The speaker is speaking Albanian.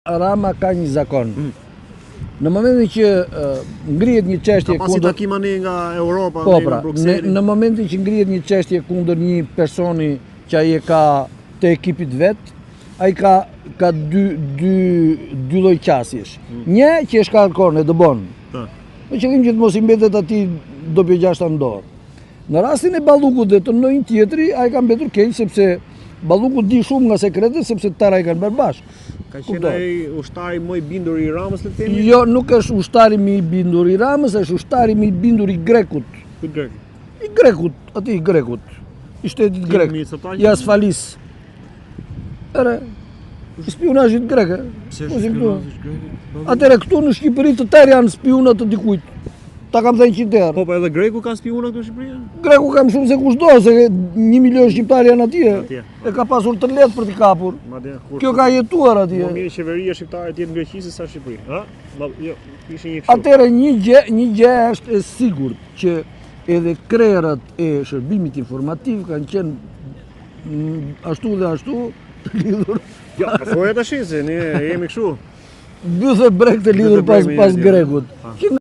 Rama ka një zakon. Në momentin që ngrihet një çështje kundër... Ka pasi takimani nga Europa, nga Bruxelli. Në momentin që ngrihet një çështje kundër një personi që ai e ka të ekipit vet, ai ka dy lloj qasjesh. Një që e shkarkon e dëbon. Me qëllim që të mos i mbetet atij dobi gjashta në dorë. Në rastin e Ballukut dhe të ndonjë tjetri, ai ka mbetur keq sepse Balluku di shumë nga sekretet sepse tëra i kanë bërë bashkë. Ka qenë ai ushtari më i bindur i Ramës, le të themi? Jo, nuk është ushtari më i bindur i Ramës, është ushtari më i bindur i Grekut. Kujt Grek? I Grekut, aty i Grekut. I shtetit grek. I Asfalis. Ere, spionazhit grek. Atëre këtu në Shqipëri të tërë janë spiona të dikujt. Ta kam thënë 100 herë. Po edhe Greku ka spiona këtu në Shqipëri? Greku kam shumë se kushdo, se 1 milion shqiptarë janë atje. E ka pasur të lehtë për t'i kapur. Kjo ka jetuar atje. Më mirë qeveria shqiptare të jetë në Greqi se sa Shqipëri. Ha? Jo, ishte një kështu. Atëre një gjë është e sigurt që edhe krerat e shërbimit informativ kanë qenë ashtu dhe ashtu të lidhur. Jo, po thoya tash se ne jemi kështu. Bythe brek të lidhur pas Grekut.